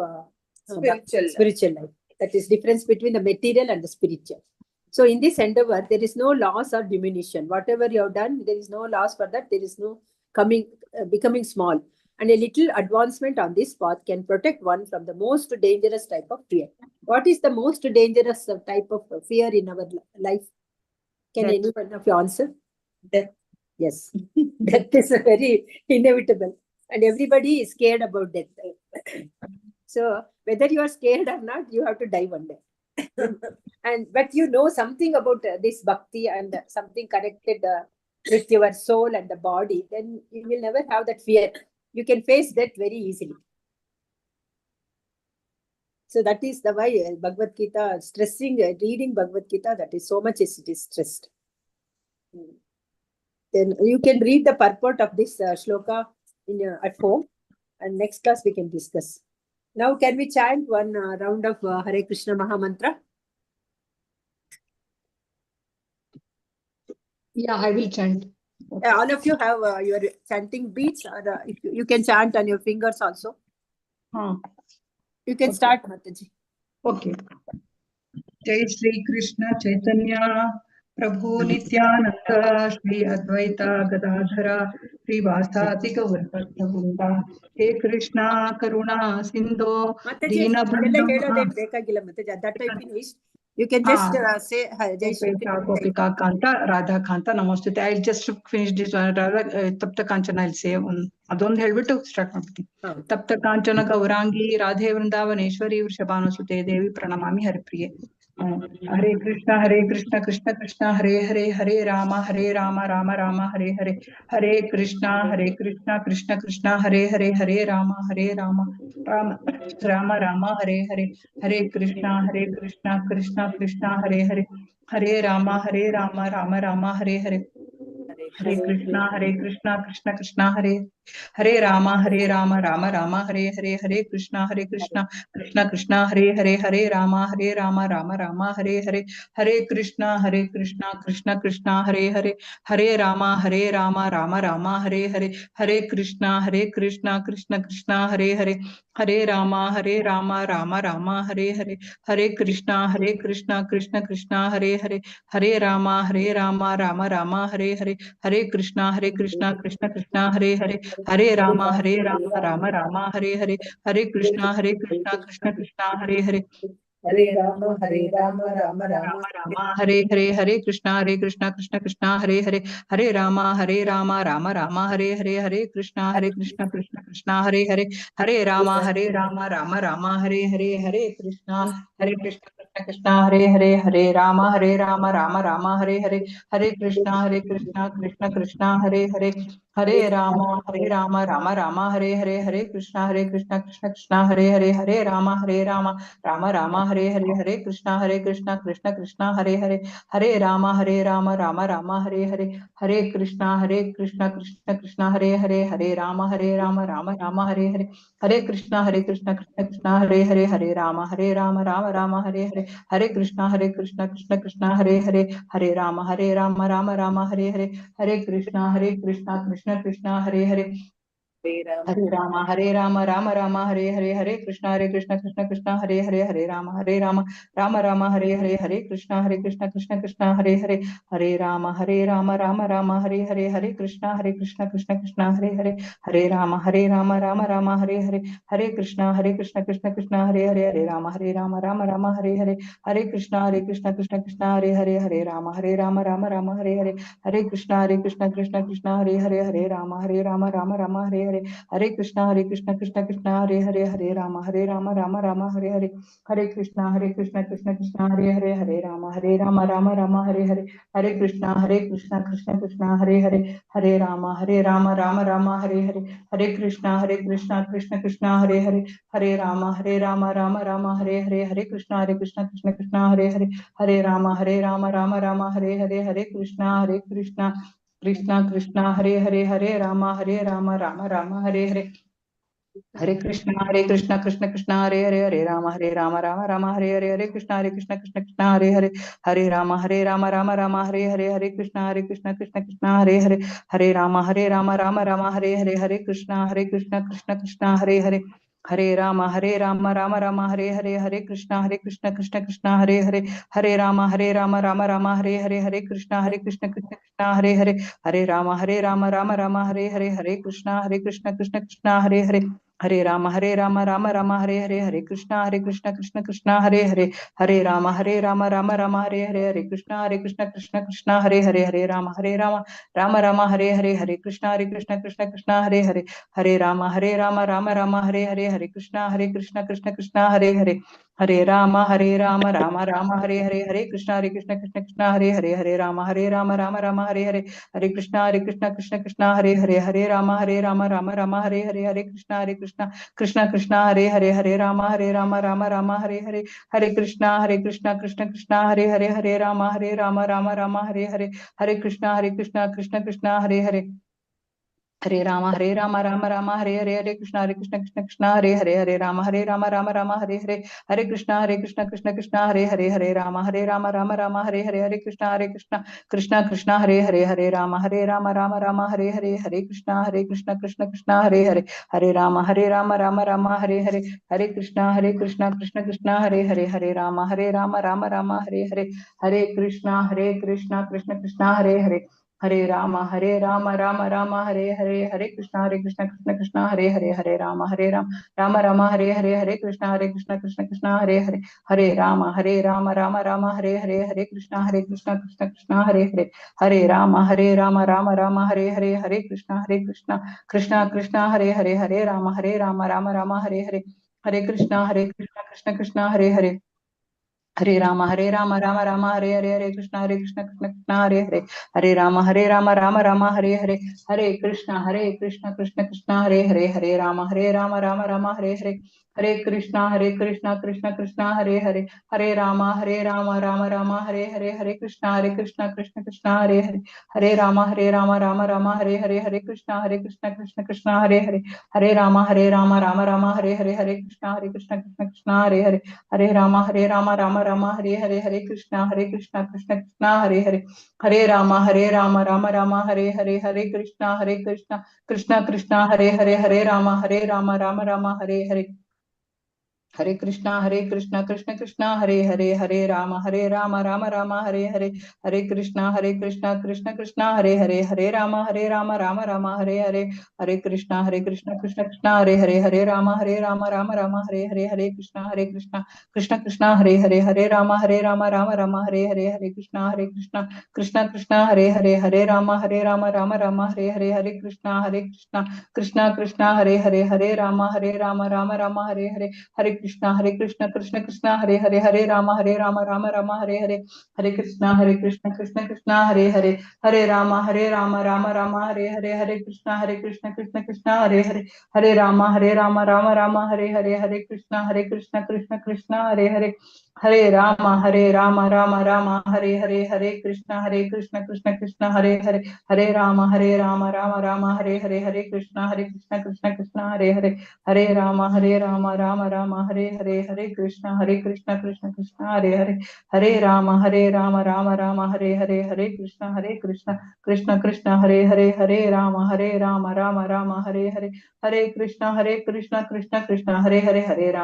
spiritual life. That is difference between the material and the spiritual. So in this endeavor, there is no loss or diminution. Whatever you have done, there is no loss for that. There is no becoming small. And a little advancement on this path can protect one from the most dangerous type of fear. What is the most dangerous type of fear in our life? Can anyone of you answer? Death. Yes. Death is a very inevitable. And everybody is scared about death. So whether you are scared or not, you have to die one day. But you know something about this bhakti and something connected with your soul and the body, then you will never have that fear. You can face death very easily. So that is the why Bhagavad Gita, stressing reading Bhagavad Gita, that is so much it is stressed. Then you can read the purport of this shloka at home, and next class we can discuss. Now can we chant one round of Hare Krishna Maha Mantra? Yeah, I will chant. All of you have your chanting beats, or if you can chant on your fingers also. You can start, Mataji. Okay. Jai Shri Krishna Chaitanya Prabhu Nityananda Shri Advaita Gadadhara Shri Vasati Gaurvata He Krishna Karuna Sindhu Mataji, Dina that type in wish. You can just say Jai Shri Gopika Kanta Radha Kanta Namaste. I'll just finish this one. Tapta Kanchana I'll say. Adon helbitu start ಮಾಡ್ತೀನಿ. Tapta Kanchana Gaurangi Radhe Vrindavaneshwari Vrishabhanusute Devi Pranamami Haripriye. Hare Krishna Krishna Krishna Hare Hare Hare Rama Rama Rama Hare Hare Hare Krishna Krishna Krishna Hare Hare Hare Rama Rama Rama Hare Hare Hare Krishna Krishna Krishna Hare Hare Hare Rama Rama Hare Hare Hare Krishna Krishna Krishna Hare Rama Rama Hare Hare Hare Krishna Krishna Krishna Hare Hare Rama Hare Hare Hare Krishna Krishna Krishna Hare Rama Rama Hare Hare Hare Krishna Krishna Krishna Hare Rama Rama Hare Hare Hare Krishna Krishna Krishna Hare Rama Rama Hare Hare Hare Krishna Krishna Krishna Hare Rama Rama Hare Hare Hare Krishna Krishna Krishna Hare Hare Rama, Rama Rama. Rama Hare Hare Hare Krishna Krishna Krishna Hare Hare Hare Rama Rama Rama Hare Hare Hare Krishna Krishna Krishna Hare Hare Hare Rama Rama Rama Hare Hare Hare Krishna Krishna Krishna Hare Hare Rama Rama Hare Hare Hare Krishna Krishna Krishna Hare Hare Hare Rama Rama Hare Hare Hare Krishna Krishna Krishna Hare Hare Hare Rama Rama Hare Hare Krishna Krishna Hare Hare Hare Rama Rama Hare Hare Krishna Krishna Krishna Hare Hare Hare Rama Rama Hare Hare Hare Krishna Krishna Krishna Hare Hare Hare Rama Rama Hare Hare Hare Krishna Krishna Krishna Hare Hare Hare Rama Rama Hare Hare Hare Krishna Krishna Krishna Hare Hare Hare Rama Rama Hare Hare Krishna Krishna Krishna Hare Rama Rama Hare Krishna Krishna Hare Hare Rama Rama Hare Krishna Krishna Hare Rama Hare Krishna Krishna Hare Rama Hare Krishna Hare Rama Hare Krishna Krishna Hare Rama Hare Krishna Krishna Hare Rama Hare Krishna Krishna Hare Rama Hare Krishna Hare Rama Hare Krishna Hare Rama Hare Krishna Hare Rama Hare Krishna Krishna Hare Rama Hare Krishna Krishna Hare Rama Hare Krishna Krishna Rama Hare Krishna Krishna Hare Krishna Hare Rama Hare Rama Krishna Krishna Hare Rama Krishna Krishna Hare Rama Hare Krishna Hare Krishna Hare Rama Hare Krishna Hare Rama Krishna Rama Hare Krishna Rama Hare Krishna Hare Rama Hare Krishna Hare Rama Hare Rama Hare Krishna Krishna Hare Hare Hare Rama Rama Rama Hare Hare Hare Krishna Krishna Krishna Hare Hare Hare Rama Rama Rama Hare Hare Hare Krishna Krishna Krishna Hare Hare Hare Rama Rama Hare Hare Hare Krishna Krishna Krishna Hare Hare Hare Rama Rama Hare Hare Hare Krishna Krishna Krishna Hare Hare Hare Rama Rama Hare Hare Hare Krishna Krishna Krishna Hare Hare Hare Rama Rama Hare Hare Hare Krishna Krishna Hare Hare Hare Rama Rama Hare Hare Hare Krishna Krishna Krishna Hare Hare Hare Rama Rama Hare Hare Hare Krishna Krishna Krishna Hare Hare Hare Rama Rama Hare Hare Hare Krishna Krishna Krishna Hare Hare Hare Rama Rama Hare Hare Hare Krishna Krishna Krishna Hare Hare Hare Rama Rama Hare Hare Hare Krishna Krishna Krishna Hare Hare Hare Rama Rama Hare Hare Hare Krishna Krishna Krishna Hare Hare Hare Rama Rama Hare Hare Hare Krishna Krishna Krishna Hare Hare Hare Rama Rama Hare Hare Hare Krishna Krishna Hare Hare Hare Rama Rama Hare Hare Hare Krishna Krishna Krishna Hare Hare Hare Rama Rama Hare Hare Hare Krishna Krishna Krishna Hare Hare Hare Rama Rama Hare Hare Hare Krishna Krishna Krishna Hare Hare Hare Rama Rama Hare Hare Hare Krishna Krishna Hare Hare Hare Rama Rama Hare Hare Hare Krishna Krishna Hare Hare Hare Rama Rama Hare Hare Hare Krishna Krishna Hare Hare Hare Rama Rama Hare Hare Hare Krishna Krishna Krishna Hare Hare Hare Rama Rama Hare Hare Hare Krishna Krishna Hare Hare Hare Rama Rama Hare Hare Hare Krishna Krishna Krishna Hare Hare Hare Rama Rama Hare Hare Hare Krishna Krishna Hare Hare Hare Rama Rama Hare Hare Hare Krishna Krishna Krishna Hare Hare Hare Rama Hare Hare Hare Krishna Krishna Hare Hare Hare Rama Rama Hare Hare Hare Krishna Krishna Hare Hare Hare Rama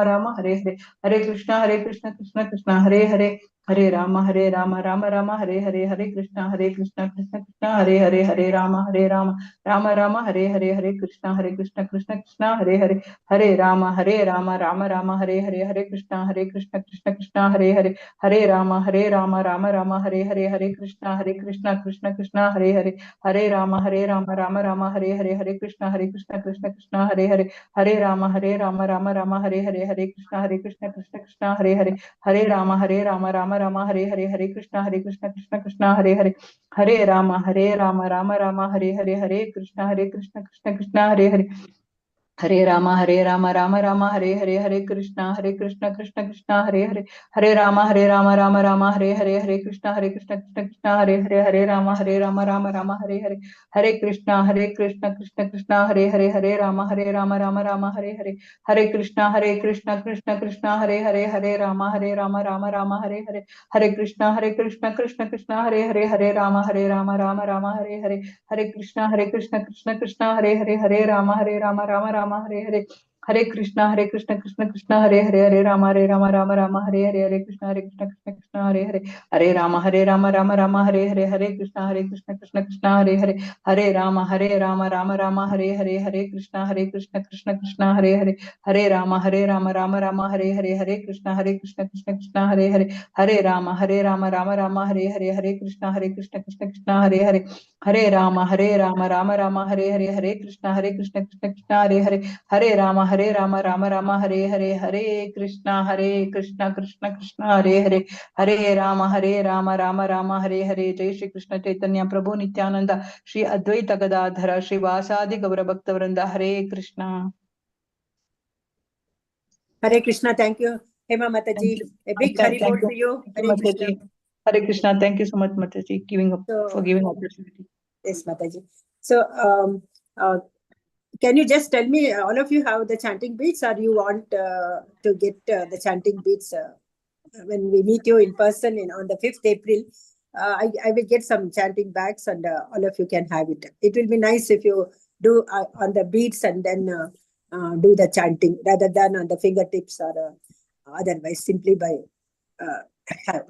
Rama Hare Hare Hare Krishna Krishna Hare Hare Hare Rama Rama Hare Hare Hare Krishna Krishna Hare Hare Hare Rama Rama Hare Hare Hare Krishna Hare Hare Hare Rama Rama Hare Hare Hare Krishna Krishna Hare Hare Hare Rama Rama Hare Hare Hare Krishna Hare Hare Hare Rama Rama Hare Hare Hare Krishna Krishna Hare Hare Hare Rama Rama Hare Hare Hare Krishna Krishna Hare Hare Hare Rama Rama Hare Hare Hare Krishna Krishna Hare Hare Hare Rama Rama Hare Hare Hare Krishna Krishna Hare Hare Hare Rama Hare Hare Hare Krishna Krishna Hare Hare Hare Rama Rama Hare Hare Hare Krishna Krishna Hare Hare Hare Rama Hare Hare Hare Krishna Krishna Hare Hare Hare Rama Rama Hare Hare Hare Krishna Krishna Hare Hare Hare Rama Rama Hare Hare Hare Krishna Krishna Hare Hare Hare Rama Rama Hare Hare Hare Krishna Krishna Hare Hare Hare Rama Rama Hare Hare Hare Krishna Krishna Hare Hare Hare Rama Rama Hare Hare Hare Krishna Krishna Hare Hare Hare Rama Rama Hare Hare Hare Krishna Krishna Hare Hare Hare Rama Rama Hare Hare Hare Krishna Krishna Krishna Hare Hare Hare Rama Rama Hare Hare Jai Shri Krishna Chaitanya Prabhu Nityananda Shri Advaita Gadadhara Shri Vasadi Gaura Bhakta Vrinda Hare Krishna. Hare Krishna. Thank you, Hema Mataji. A big Haribol to you. Hare Krishna. Hare Krishna. Thank you so much, Mataji, for giving opportunity. Yes, Mataji. So, can you just tell me, all of you have the chanting beads, or you want to get the chanting beads when we meet you in person on the 5th April? I will get some chanting bags, and all of you can have it. It will be nice if you do on the beads and then do the chanting rather than on the fingertips or otherwise. Simply by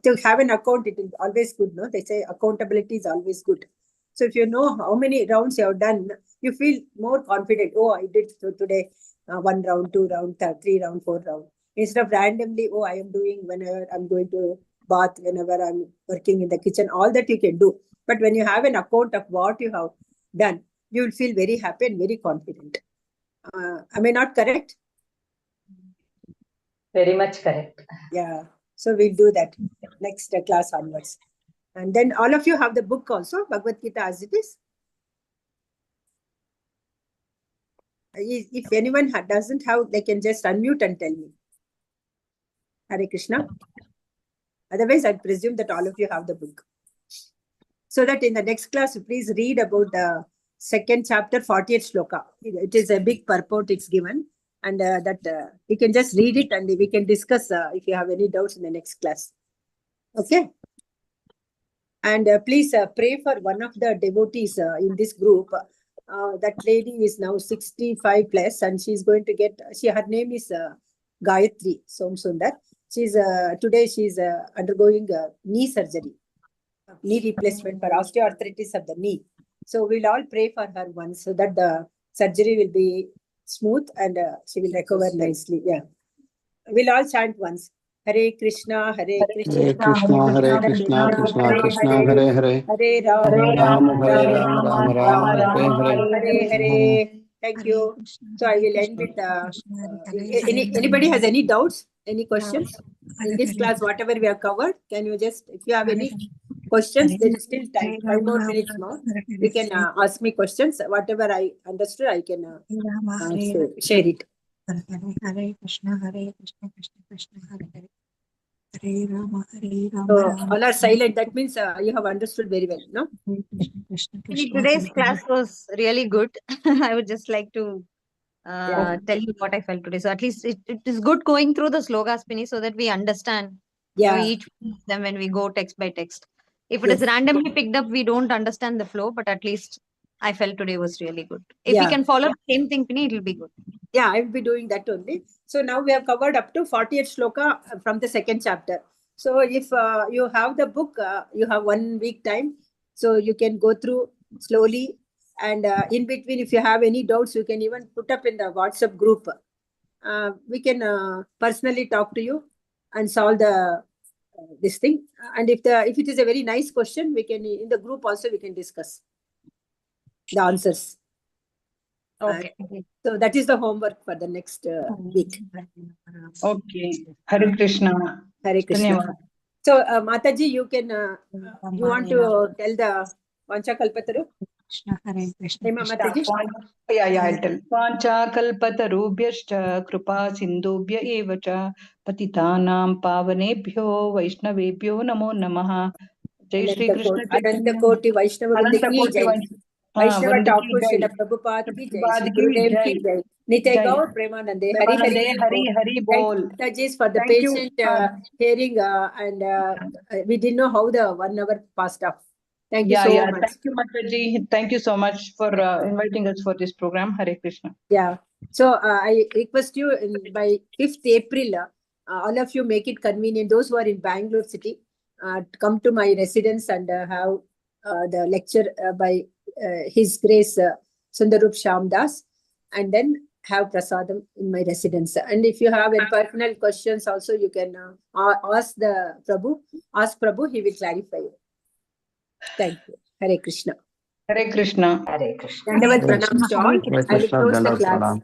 to have an account, it is always good. No, they say accountability is always good. So if you know how many rounds you have done, you feel more confident. Oh, I did today 1 round, 2 round, 3 round, 4 round. Instead of randomly, oh, I am doing whenever I'm going to bath, whenever I'm working in the kitchen, all that you can do. But when you have an account of what you have done, you will feel very happy and very confident. Am I not correct? Very much correct. Yeah. So we'll do that next class onwards. And then all of you have the book also, Bhagavad Gita as it is. If anyone doesn't have, they can just unmute and tell me. Hare Krishna. Otherwise, I presume that all of you have the book. So that in the next class, please read about the second chapter, 40th shloka. It is a big purport it's given. And you can just read it and we can discuss if you have any doubts in the next class. Okay. And please pray for one of the devotees in this group. That lady is now 65 plus and she's going to get, her name is Gayatri Somsundar. Today she's undergoing knee surgery, knee replacement for osteoarthritis of the knee. So we'll all pray for her once so that the surgery will be smooth and she will recover nicely. Yeah. We'll all chant once. Hare Krishna, Hare Krishna, Hare Krishna, Hare Krishna, Krishna Krishna, Hare Hare. Hare Ram, Ram, Hare Ram, Ram Ram, Hare Hare. Hare Hare. Thank you. So I will end with anybody has any doubts, any questions in this class, whatever we have covered, can you just, if you have any questions, there is still time, 5 more minutes more. You can ask me questions. Whatever I understood, I can share it. Hare Krishna, Hare Krishna, Krishna Krishna, Hare Hare. Hare Rama, Hare Rama. So all are silent. That means you have understood very well, no? Today's class was really good. I would just like to tell you what I felt today. So at least it is good going through the slokas, Pini, so that we understand each one of them when we go text by text. If it is randomly picked up, we don't understand the flow, but at least I felt today was really good. If we can follow the same thing, Pini, it will be good. Yeah, I will be doing that only. So now we have covered up to 40th shloka from the second chapter. So if you have the book, you have 1 week time. So you can go through slowly. And in between, if you have any doubts, you can even put up in the WhatsApp group. We can personally talk to you and solve this thing. And if it is a very nice question, we can, in the group also, we can discuss the answers. Okay. So that is the homework for the next week. Okay. Hare Krishna. Hare Krishna. So Mataji, you can, you want to tell the Vancha Kalpataru? Krishna, Hare Krishna. Mataji? Yeah, I'll tell. Vancha kalpatarubhyascha kripa sindubhya eva cha patitanam pavanebhyo vaishnavebhyo namo namaha. Jai Shri Krishna Ananta Koti Vaishnava Vrinda ki jai. Vaishnava Thakur Srila Prabhupada ki jai. Shri Gurudev ki jai. Nitai Gaur Premanande. Hari Hari Hari Bol. Thank you for the patient hearing and we didn't know how the 1 hour passed up. Thank you so much. Thank you, Mataji. Thank you so much for inviting us for this program. Hare Krishna. Yeah. So I request you by 5th April, all of you make it convenient. Those who are in Bangalore city, come to my residence and have the lecture by His Grace Sundarup Shamdas, and then have prasadam in my residence. And if you have any personal questions also, you can ask Prabhu, he will clarify you. Thank you. Hare Krishna. Hare Krishna. Hare Krishna. Dandavat pranam to all. I will close the class.